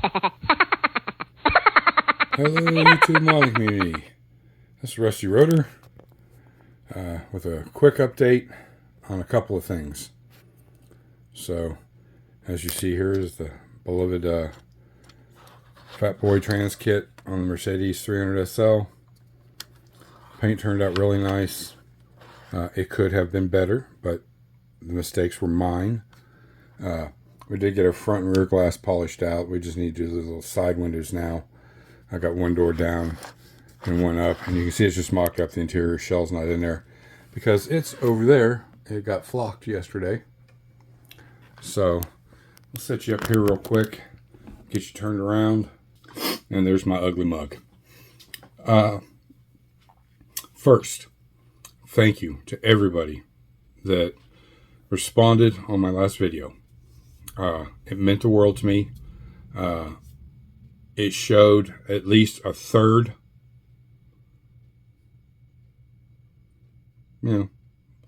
Hello, YouTube modding community. This is Rusty Rotor with a quick update on a couple of things. So, as you see here is the beloved Fat Boy Trans Kit on the Mercedes 300 SL. Paint turned out really nice. It could have been better, but the mistakes were mine. We did get our front and rear glass polished out. We just need to do the little side windows now. I got one door down and one up, and you can see it's just mocked up. The interior shell's not in there because it's over there. It got flocked yesterday. So I'll set you up here real quick, get you turned around, and there's my ugly mug. First, thank you to everybody that responded on my last video. It meant the world to me. It showed at least a third,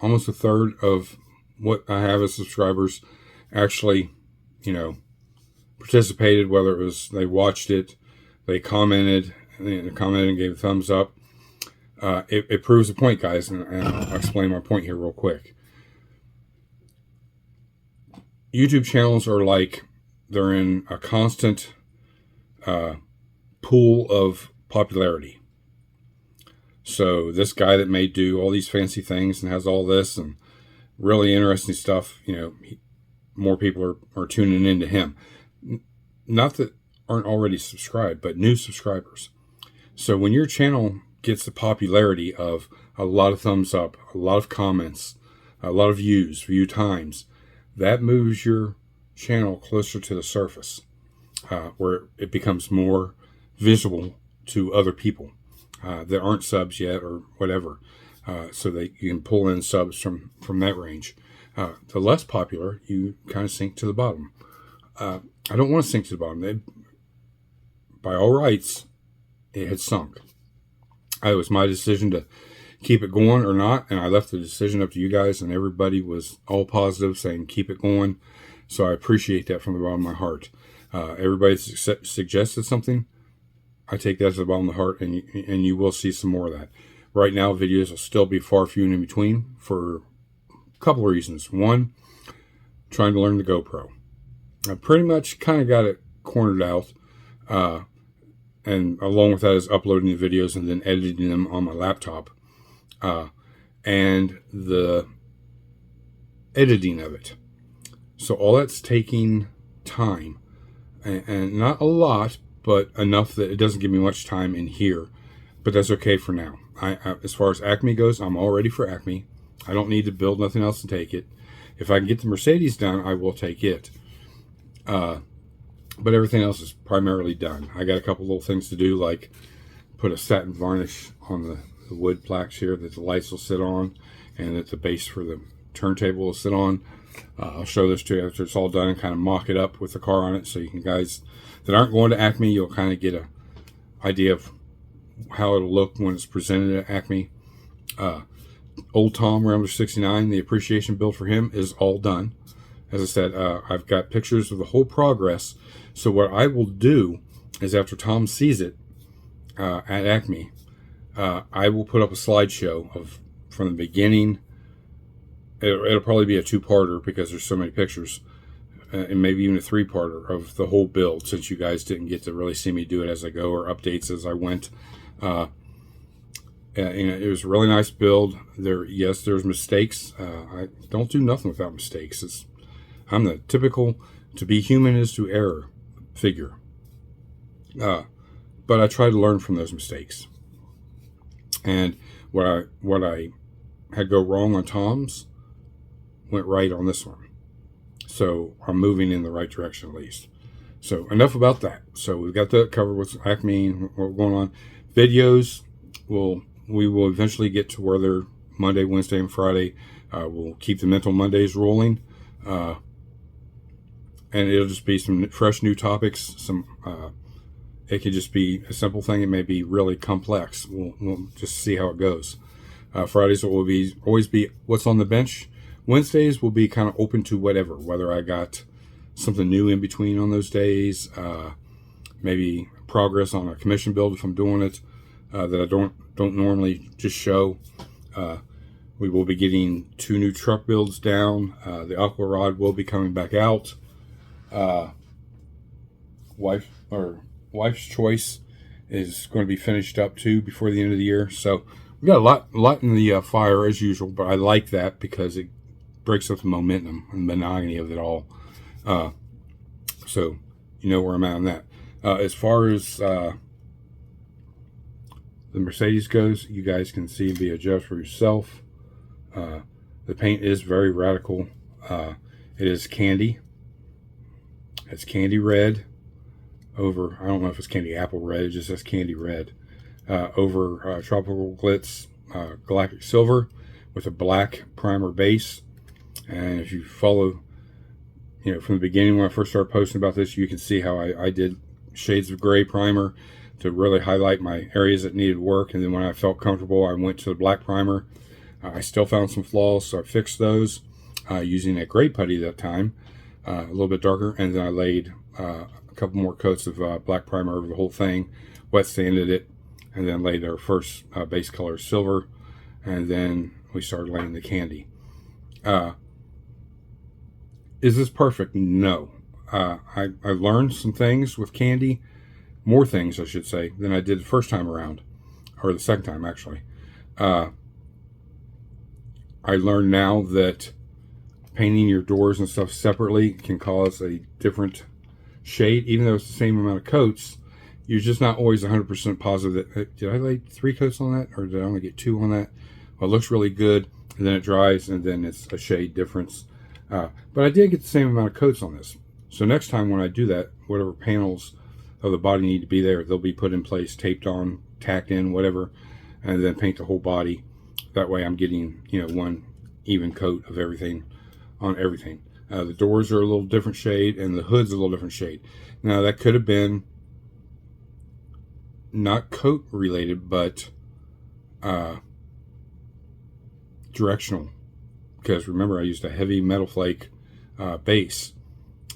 almost a third of what I have as subscribers actually, participated, whether it was they watched it, they commented and gave a thumbs up. It proves a point, guys, and I'll explain my point here real quick. YouTube channels are like they're in a constant pool of popularity. So this guy that may do all these fancy things and has all this and really interesting stuff, more people are tuning into him. Not that aren't already subscribed, but new subscribers. So when your channel gets the popularity of a lot of thumbs up, a lot of comments, a lot of view times, that moves your channel closer to the surface, where it becomes more visible to other people that aren't subs yet or whatever, so that you can pull in subs from that range. The less popular, you kind of sink to the bottom. I don't want to sink to the bottom. By all rights, it had sunk. It was my decision to keep it going or not, and I left the decision up to you guys, and everybody was all positive, saying keep it going. So I appreciate that from the bottom of my heart. Everybody suggested something. I take that to the bottom of the heart, and you will see some more of that. Right now, videos will still be far few and in between for a couple of reasons. One, trying to learn the GoPro. I pretty much kind of got it cornered out, and along with that is uploading the videos and then editing them on my laptop, and the editing of it. So all that's taking time, and not a lot, but enough that it doesn't give me much time in here. But that's okay for now. As far as Acme goes, I'm all ready for Acme. I don't need to build nothing else to take it. If I can get the Mercedes done, I will take it. But everything else is primarily done. I got a couple little things to do, like put a satin varnish on the wood plaques here that the lights will sit on, and that the base for the turntable will sit on. I'll show this to you after it's all done and kind of mock it up with the car on it, so you can, guys that aren't going to Acme, you'll kind of get a idea of how it'll look when it's presented at Acme. Old Tom Rambler 69, the appreciation build for him is all done. As I said, I've got pictures of the whole progress. So what I will do is, after Tom sees it at Acme, I will put up a slideshow of from the beginning. It'll probably be a two-parter because there's so many pictures, and maybe even a three-parter of the whole build, since you guys didn't get to really see me do it as I go, or updates as I went. It was a really nice build. There's mistakes. I don't do nothing without mistakes. I'm the typical to be human is to err figure. But I try to learn from those mistakes. And what I had go wrong on Tom's went right on this one. So I'm moving in the right direction at least. So enough about that. So we've got that covered with Acme and what's going on. Videos, we will eventually get to where they're Monday, Wednesday, and Friday. We'll keep the Mental Mondays rolling. And it'll just be some fresh new topics. It could just be a simple thing. It may be really complex. We'll just see how it goes. Fridays will always be what's on the bench. Wednesdays will be kind of open to whatever, whether I got something new in between on those days. maybe progress on a commission build if I'm doing it, that I don't normally just show. We will be getting 2 new truck builds down. The aqua rod will be coming back out. Wife's choice is going to be finished up too before the end of the year. So we got a lot in the fire as usual, but I like that because it breaks up the momentum and monotony of it all. So you know where I'm at on that. As far as the Mercedes goes, you guys can see and be a judge for yourself. The paint is very radical. It is candy. It's candy red over, I don't know if it's candy apple red, it just says candy red, over tropical glitz galactic silver with a black primer base. And if you follow, from the beginning when I first started posting about this, you can see how I did shades of gray primer to really highlight my areas that needed work. And then when I felt comfortable, I went to the black primer. I still found some flaws, so I fixed those using a gray putty that time, a little bit darker. And then I laid a couple more coats of black primer over the whole thing, wet sanded it, and then laid our first base color silver. And then we started laying the candy. Is this perfect? No. I learned some things with candy, more things I should say, than I did the first time around, or the second time actually. I learned now that painting your doors and stuff separately can cause a different shade, even though it's the same amount of coats. You're just not always 100% positive that, did I lay 3 coats on that, or did I only get 2 on that? Well, it looks really good, and then it dries, and then it's a shade difference. But I did get the same amount of coats on this. So next time when I do that, whatever panels of the body need to be there, they'll be put in place, taped on, tacked in, whatever, and then paint the whole body. That way I'm getting, one even coat of everything on everything. The doors are a little different shade, and the hood's a little different shade. Now that could have been not coat related, but directional. Because remember, I used a heavy metal flake base,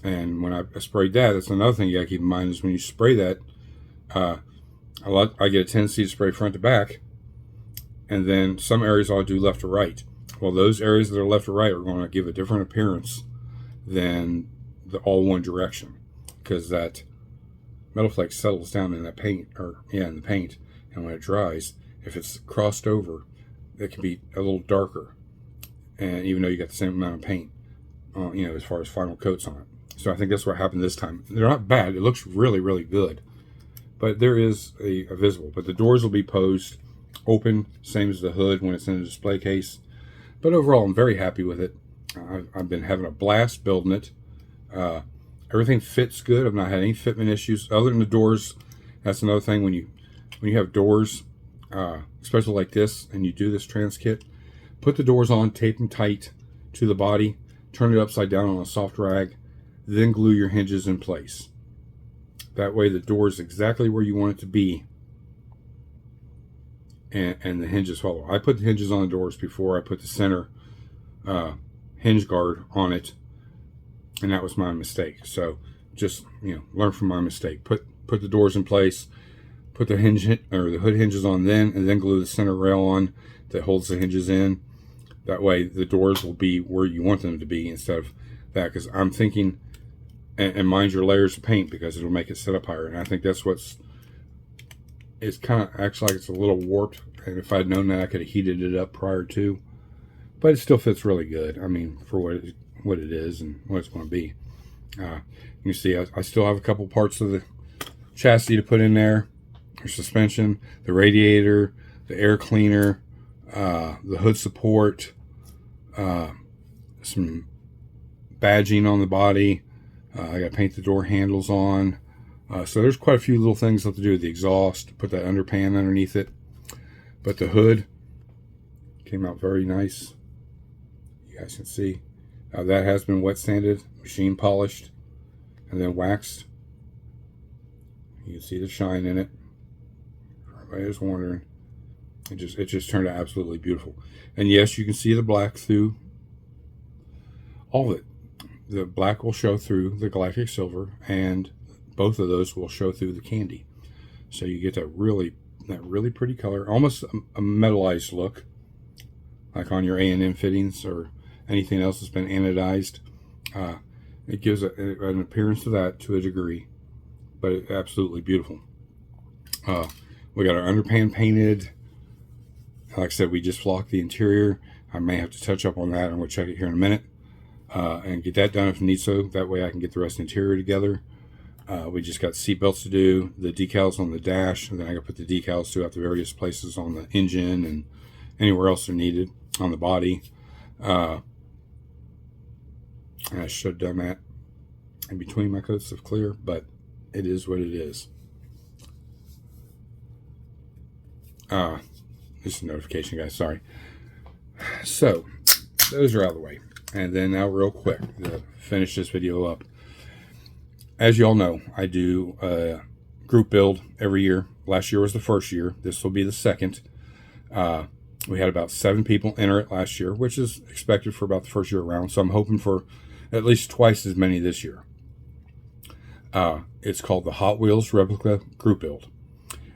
and when I sprayed that's another thing you gotta keep in mind is when you spray that, I get a tendency to spray front to back, and then some areas I'll do left to right. Well, those areas that are left to right are going to give a different appearance than the all one direction, because that metal flake settles down in that paint, in the paint, and when it dries, if it's crossed over, it can be a little darker. And even though you got the same amount of paint, as far as final coats on it. So I think that's what happened this time. They're not bad. It looks really, really good. But there is a visible. But the doors will be posed open, same as the hood when it's in a display case. But overall, I'm very happy with it. I've been having a blast building it. Everything fits good. I've not had any fitment issues other than the doors. That's another thing when you have doors, especially like this, and you do this trans kit. Put the doors on, tape them tight to the body, turn it upside down on a soft rag, then glue your hinges in place. That way the door is exactly where you want it to be, and the hinges follow. I put the hinges on the doors before I put the center hinge guard on it, and that was my mistake. So just learn from my mistake. Put the doors in place, put the the hood hinges on then, and then glue the center rail on that holds the hinges in. That way the doors will be where you want them to be instead of that, because I'm thinking, and mind your layers of paint, because it'll make it sit up higher. And I think that's it's kind of acts like it's a little warped, and if I'd known that, I could have heated it up prior to. But it still fits really good. I mean, for what it is and what it's going to be. You can see I still have a couple parts of the chassis to put in there, or suspension, the radiator, the air cleaner, the hood support, some badging on the body. I got to paint the door handles on. So there's quite a few little things left to do. The exhaust, put that underpan underneath it. But the hood came out very nice. You guys can see. That has been wet sanded, machine polished, and then waxed. You can see the shine in it. Everybody is wondering. It just turned out absolutely beautiful. And yes, you can see the black through all of it. The black will show through the galactic silver and both of those will show through the candy. So you get that really pretty color, almost a metallized look, like on your A&M fittings or anything else that's been anodized. It gives an appearance of that to a degree, but it's absolutely beautiful. We got our underpan painted. Like I said, we just flocked the interior. I may have to touch up on that. I'm going to check it here in a minute and get that done if need so. That way I can get the rest of the interior together. We just got seat belts to do, the decals on the dash, and then I got to put the decals throughout the various places on the engine and anywhere else they're needed on the body. And I should have done that in between my coats of clear, but it is what it is. Just a notification, guys, sorry. So those are out of the way, and then now real quick to finish this video up. As you all know, I do a group build every year. Last year was the first year. This will be the second. We had about 7 people enter it last year, which is expected for about the first year around. So I'm hoping for at least twice as many this year. It's called the Hot Wheels Replica Group Build.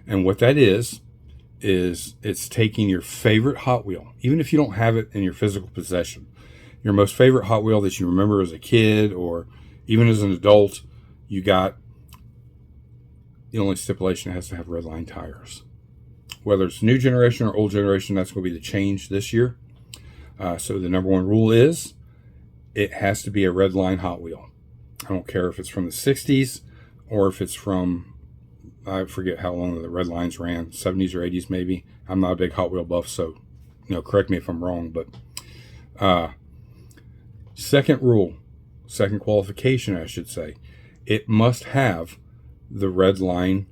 And what that is it's taking your favorite Hot Wheel, even if you don't have it in your physical possession, your most favorite Hot Wheel that you remember as a kid or even as an adult, you got, the only stipulation, it has to have red line tires. Whether it's new generation or old generation, that's going to be the change this year. So the number one rule is it has to be a red line Hot Wheel. I don't care if it's from the 60s or if it's from, I forget how long the red lines ran, 70s or 80s maybe. I'm not a big Hot Wheel buff, so correct me if I'm wrong. But second rule, second qualification, I should say, it must have the red line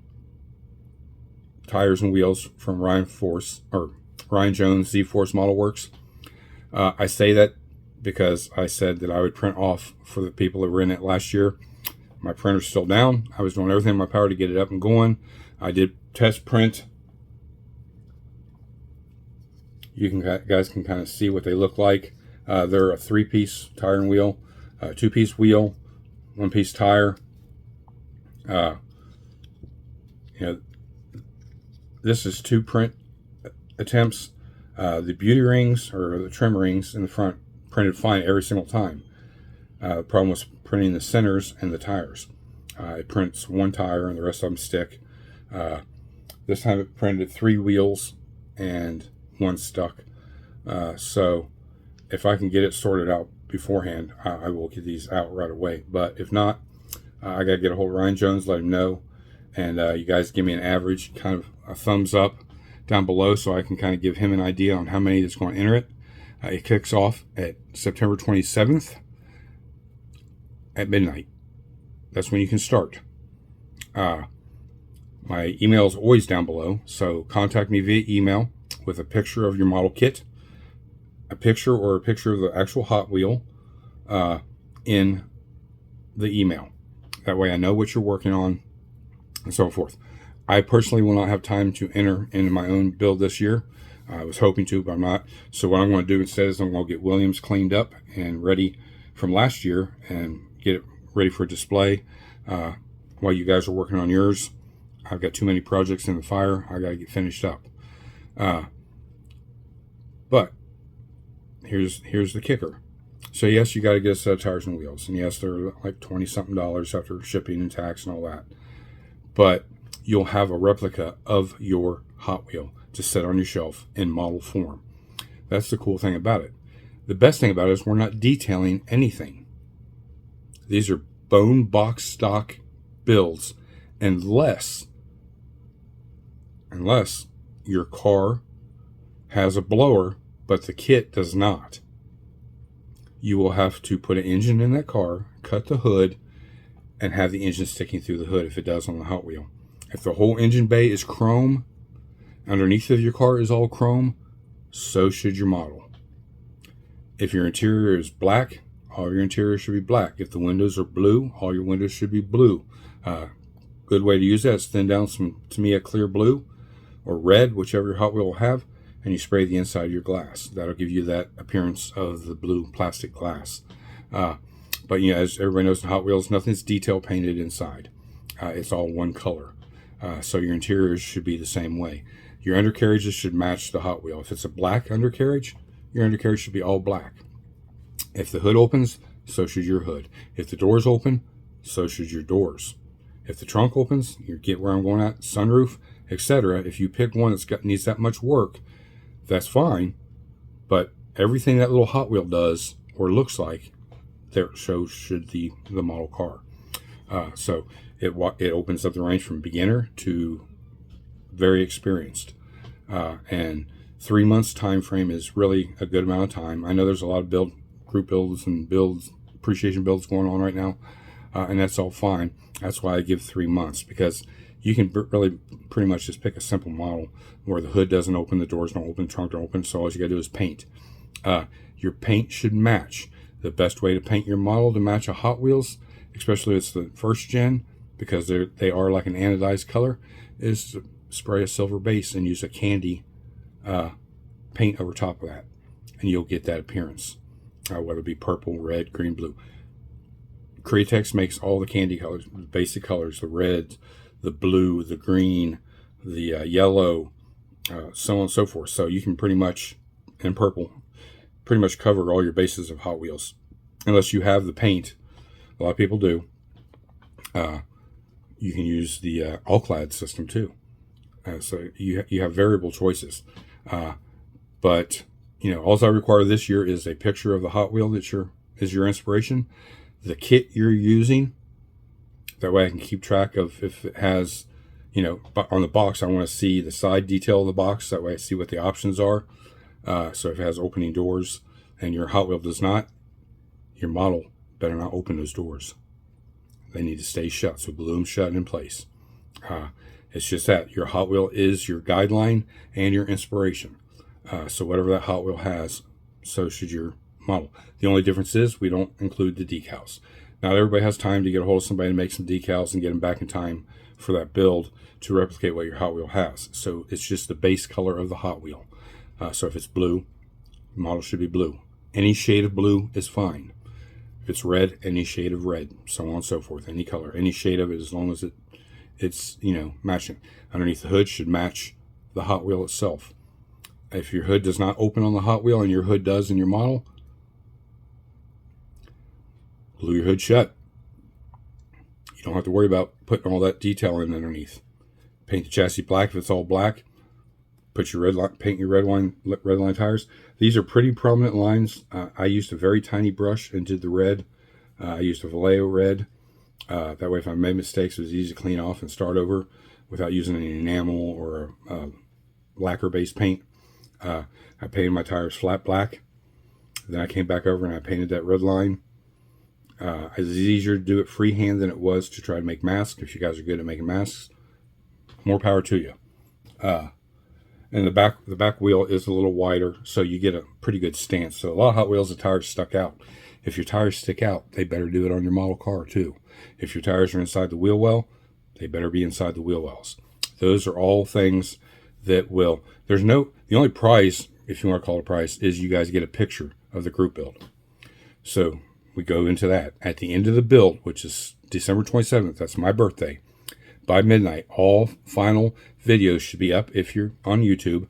tires and wheels from Ryan Jones Z-Force Model Works. I say that because I said that I would print off for the people that were in it last year. My printer's still down. I was doing everything in my power to get it up and going. I did test print. You guys can kind of see what they look like. They're a 3-piece tire and wheel, 2-piece wheel, 1-piece tire. This is 2 print attempts. The beauty rings or the trim rings in the front printed fine every single time. The problem was printing the centers and the tires. It prints 1 tire and the rest of them stick. This time it printed 3 wheels and 1 stuck. So if I can get it sorted out beforehand, I will get these out right away. But if not, I got to get a hold of Ryan Jones, let him know. And you guys give me an average, kind of a thumbs up down below so I can kind of give him an idea on how many that's going to enter it. It kicks off at September 27th at midnight. That's when you can start. My email is always down below, so contact me via email with a picture of your model kit, a picture of the actual Hot Wheel in the email. That way I know what you're working on and so forth. I personally will not have time to enter into my own build this year. I was hoping to, but I'm not. So what I'm going to do instead is I'm going to get Williams cleaned up and ready from last year and get it ready for display. While you guys are working on yours, I've got too many projects in the fire. I got to get finished up. But here's the kicker. So yes, you got to get a set of tires and wheels, and yes, they're like $20-something after shipping and tax and all that. But you'll have a replica of your Hot Wheel to set on your shelf in model form. That's the cool thing about it. The best thing about it is we're not detailing anything. These are bone box stock builds, unless your car has a blower but the kit does not. You will have to put an engine in that car, cut the hood, and have the engine sticking through the hood if it does on the Hot Wheel. If the whole engine bay is chrome, underneath of your car is all chrome, so should your model. If your interior is black, all your interior should be black. If the windows are blue, all your windows should be blue. Good way to use that is thin down some Tamiya clear blue or red, whichever your Hot Wheel will have, and you spray the inside of your glass. That'll give you that appearance of the blue plastic glass. But as everybody knows in Hot Wheels, nothing's detail painted inside. It's all one color. So your interiors should be the same way. Your undercarriages should match the Hot Wheel. If it's a black undercarriage, your undercarriage should be all black. If the hood opens, so should your hood. If the doors open, so should your doors. If the trunk opens, you get where I'm going at, sunroof, etc. If you pick one needs that much work, that's fine. But everything that little Hot Wheel does or looks like, so should the model car. So it opens up the range from beginner to very experienced. And 3 months time frame is really a good amount of time. I know there's a lot of group builds and appreciation builds going on right now, and that's all fine. That's why I give 3 months, because you can really pretty much just pick a simple model where the hood doesn't open, the doors don't open, trunk don't open, so all you gotta do is paint. Your paint should match. The best way to paint your model to match a Hot Wheels, especially if it's the first gen, because they are like an anodized color, is to spray a silver base and use a candy paint over top of that, and you'll get that appearance, whether it be purple, red, green, blue. Createx makes all the candy colors, the basic colors, the red, the blue, the green, the yellow, so on and so forth. So you can pretty much, and purple, pretty much cover all your bases of Hot Wheels. Unless you have the paint, a lot of people do. You can use the all-clad system too. So you have variable choices. But all I require this year is a picture of the Hot Wheel that is your inspiration, the kit you're using. That way I can keep track of if it has, on the box, I want to see the side detail of the box. That way I see what the options are. So if it has opening doors and your Hot Wheel does not, your model better not open those doors. They need to stay shut, so glue them shut in place. It's just that your Hot Wheel is your guideline and your inspiration. So whatever that Hot Wheel has, so should your model. The only difference is we don't include the decals. Not everybody has time to get a hold of somebody to make some decals and get them back in time for that build to replicate what your Hot Wheel has. So it's just the base color of the Hot Wheel. So if it's blue, the model should be blue. Any shade of blue is fine. If it's red, any shade of red, so on and so forth. Any color, any shade of it, as long as it's matching. Underneath the hood should match the Hot Wheel itself. If your hood does not open on the Hot Wheel and your hood does in your model, glue your hood shut. You don't have to worry about putting all that detail in underneath. Paint the chassis black if it's all black. Paint your red line tires. These are pretty prominent lines. I used a very tiny brush and did the red. I used a Vallejo red. That way if I made mistakes, it was easy to clean off and start over without using any enamel or lacquer-based paint. I painted my tires flat black. Then I came back over and I painted that red line. It was easier to do it freehand than it was to try to make masks. If you guys are good at making masks, more power to you. And the back wheel is a little wider, so you get a pretty good stance. So a lot of Hot Wheels, the tires stuck out. If your tires stick out, they better do it on your model car too. If your tires are inside the wheel well, they better be inside the wheel wells. Those are all things that will. The only prize, if you want to call it a prize, is you guys get a picture of the group build. So we go into that at the end of the build, which is December 27th. That's my birthday. By midnight, all final videos should be up. If you're on YouTube,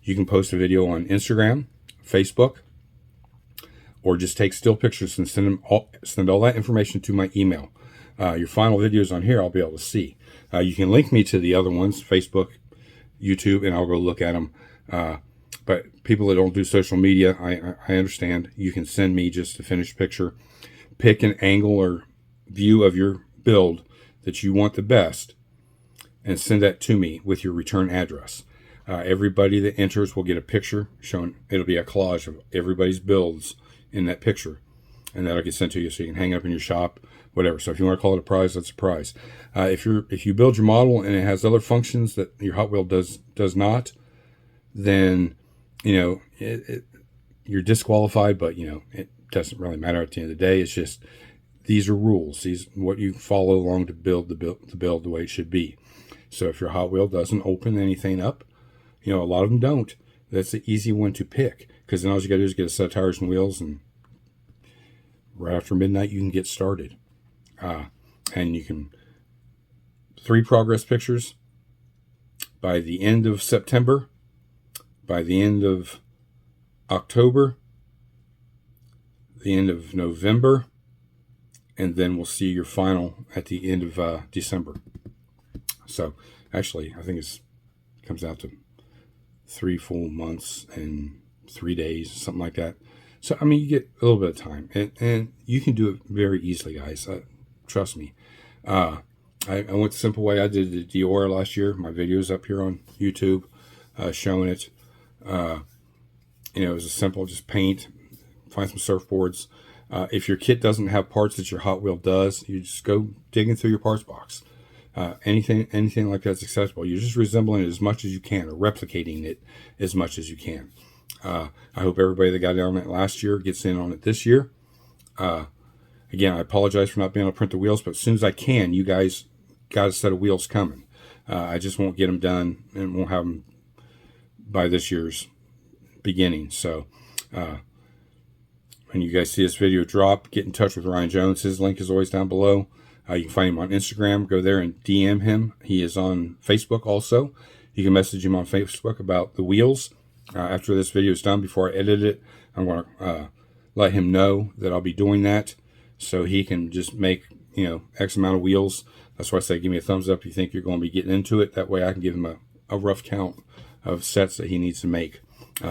you can post a video on Instagram, Facebook, or just take still pictures and send all that information to my email. Your final videos on here, I'll be able to see. You can link me to the other ones, Facebook, YouTube, and I'll go look at them. But people that don't do social media, I understand. You can send me just a finished picture. Pick an angle or view of your build that you want the best and send that to me with your return address. Everybody that enters will get a picture showing. It'll be a collage of everybody's builds in that picture, and that'll get sent to you so you can hang it up in your shop, whatever. So if you want to call it a prize, that's a prize. If you build your model and it has other functions that your Hot Wheel does not, then you're disqualified. But it doesn't really matter at the end of the day. It's just these are rules. These what you follow along to build the build the way it should be. So if your Hot Wheel doesn't open anything up, a lot of them don't. That's the easy one to pick, because then all you got to do is get a set of tires and wheels, and right after midnight you can get started. And you can 3 progress pictures by the end of September, by the end of October, the end of November, and then we'll see your final at the end of December. So actually, I think it comes out to 3 full months and 3 days, something like that. So, I mean, you get a little bit of time, and you can do it very easily, guys. Trust me. I went the simple way. I did the Dior last year. My video's up here on YouTube showing it. It was a simple, just paint, find some surfboards. If your kit doesn't have parts that your Hot Wheel does, you just go digging through your parts box. Anything like that's acceptable. You're just resembling it as much as you can, or replicating it as much as you can. I hope everybody that got in on it last year gets in on it this year. Again, I apologize for not being able to print the wheels, but as soon as I can, you guys got a set of wheels coming. I just won't get them done and won't have them by this year's beginning. So when you guys see this video drop, get in touch with Ryan Jones. His link is always down below. You can find him on Instagram. Go there and DM him. He is on Facebook also. You can message him on Facebook about the wheels. After this video is done, before I edit it, I'm going to let him know that I'll be doing that, so he can just make, X amount of wheels. That's why I say give me a thumbs up if you think you're going to be getting into it. That way I can give him a rough count of sets that he needs to make,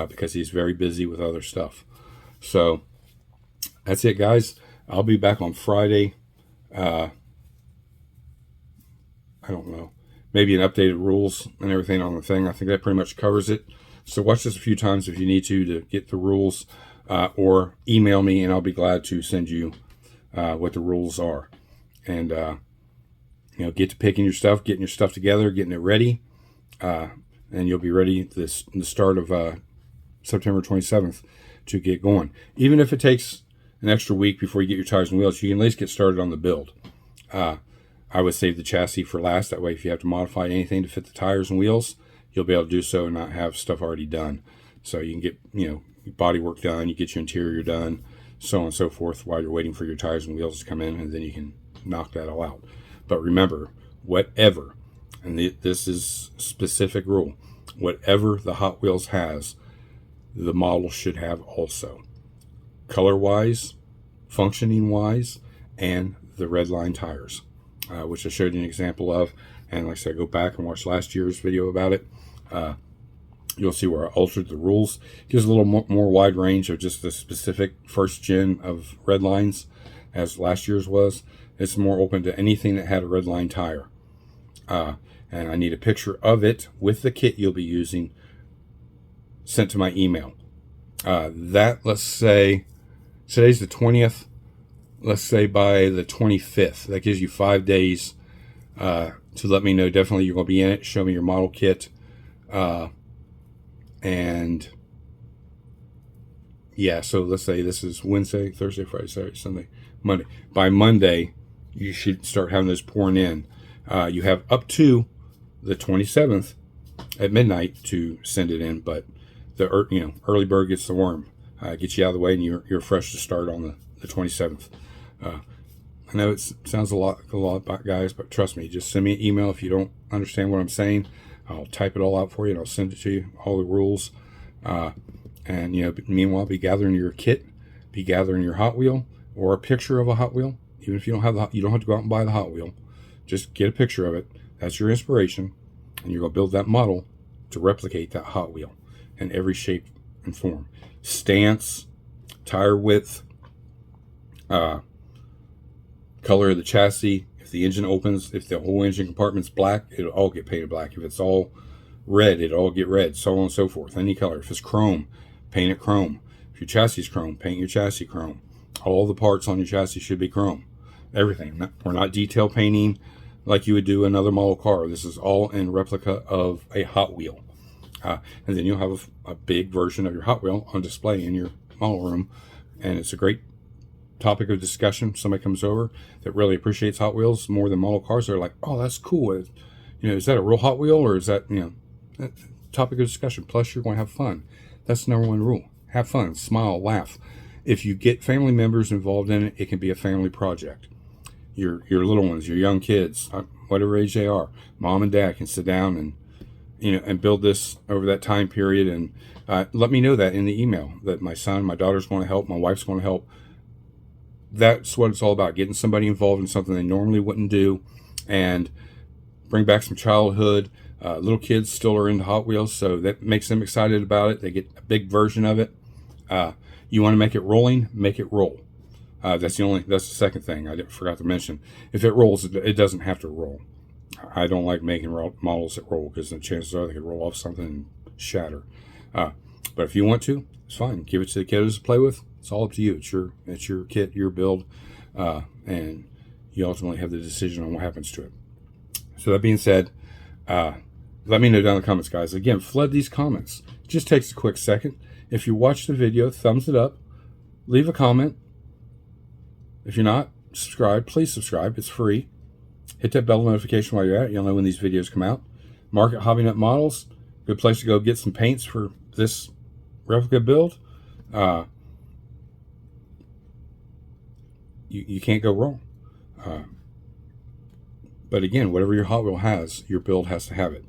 because he's very busy with other stuff. So that's it, guys. I'll be back on Friday. I don't know, maybe an updated rules and everything on the thing. I think that pretty much covers it. So watch this a few times if you need to get the rules, or email me and I'll be glad to send you what the rules are. And get to picking your stuff, getting your stuff together, getting it ready, and you'll be ready the start of September 27th to get going. Even if it takes an extra week before you get your tires and wheels, you can at least get started on the build. I would save the chassis for last. That way, if you have to modify anything to fit the tires and wheels, you'll be able to do so and not have stuff already done. So you can get, body work done, you get your interior done, so on and so forth, while you're waiting for your tires and wheels to come in, and then you can knock that all out. But remember, whatever, and this is specific rule, whatever the Hot Wheels has, the model should have also. Color-wise, functioning-wise, and the red line tires, which I showed you an example of. And like I said, go back and watch last year's video about it. You'll see where I altered the rules. Gives a little more wide range of just the specific first gen of red lines, as last year's was. It's more open to anything that had a red line tire. And I need a picture of it with the kit you'll be using sent to my email. Let's say, today's the 20th. Let's say by the 25th. That gives you 5 days to let me know definitely you're going to be in it. Show me your model kit. And yeah, so let's say this is Wednesday, Thursday, Friday, Saturday, Sunday, Monday. By Monday, you should start having those pouring in. You have up to the 27th at midnight to send it in, but the early bird gets the worm. Gets you out of the way, and you're fresh to start on the 27th. I know it sounds a lot, guys, but trust me, just send me an email if you don't understand what I'm saying. I'll type it all out for you, and I'll send it to you, all the rules. And meanwhile, be gathering your kit, be gathering your Hot Wheel, or a picture of a Hot Wheel. Even if you don't have you don't have to go out and buy the Hot Wheel. Just get a picture of it. That's your inspiration, and you're gonna build that model to replicate that Hot Wheel in every shape and form. Stance, tire width, color of the chassis. If the engine opens, if the whole engine compartment's black, it'll all get painted black. If it's all red, it'll all get red, so on and so forth. Any color. If it's chrome, paint it chrome. If your chassis is chrome, paint your chassis chrome. All the parts on your chassis should be chrome. Everything. We're not detail painting like you would do another model car. This is all in replica of a Hot Wheel. And then you'll have a big version of your Hot Wheel on display in your model room. And it's a great topic of discussion. Somebody comes over that really appreciates Hot Wheels more than model cars. They're like, oh, that's cool. Is that a real Hot Wheel, or is that, topic of discussion? Plus, you're going to have fun. That's the number one rule. Have fun, smile, laugh. If you get family members involved in it, it can be a family project. Your little ones, your young kids. whatever age they are. Mom and dad can sit down and, and build this over that time period. And let me know that in the email that my son, my daughter's going to help, my wife's going to help. That's what it's all about, getting somebody involved in something they normally wouldn't do and bring back some childhood. Little kids still are into Hot Wheels, so that makes them excited about it. They get a big version of it. You want to make it rolling, make it roll. That's the second thing I forgot to mention. If it rolls, it doesn't have to roll. I don't like making models that roll because the chances are they could roll off something and shatter. But if you want to, it's fine. Give it to the kiddos to play with. It's all up to you. It's your kit, your build, and you ultimately have the decision on what happens to it. So that being said, let me know down in the comments, guys. Again, flood these comments. It just takes a quick second. If you watch the video, thumbs it up. Leave a comment. If you're not subscribed, please subscribe. It's free. Hit that bell notification while you're at it. You'll know when these videos come out. Market Hobby Nut Models. Good place to go get some paints for this replica build. You can't go wrong. But again, whatever your Hot Wheel has, your build has to have it.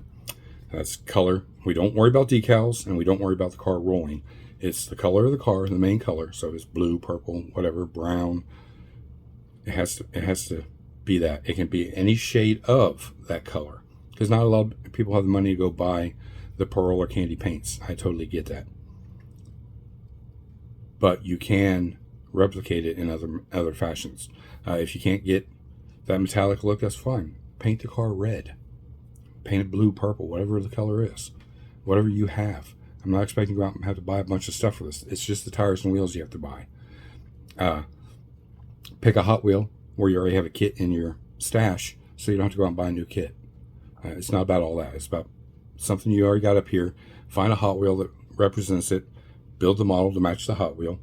That's color. We don't worry about decals, and we don't worry about the car rolling. It's the color of the car, the main color. So it's blue, purple, whatever, brown. It has to be that. It can be any shade of that color, because not a lot of people have the money to go buy the pearl or candy paints. I totally get that. But you can replicate it in other fashions. If you can't get that metallic look, that's fine. Paint the car red. Paint it blue, purple, whatever the color is. Whatever you have. I'm not expecting you to go out and have to buy a bunch of stuff for this. It's just the tires and wheels you have to buy. Pick a Hot Wheel where you already have a kit in your stash, so you don't have to go out and buy a new kit. It's not about all that. It's about something you already got up here. Find a Hot Wheel that represents it. Build the model to match the Hot Wheel.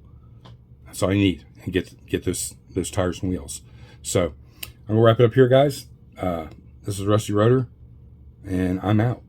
That's all you need. And get those tires and wheels. So I'm going to wrap it up here, guys. This is Rusty Rotor, and I'm out.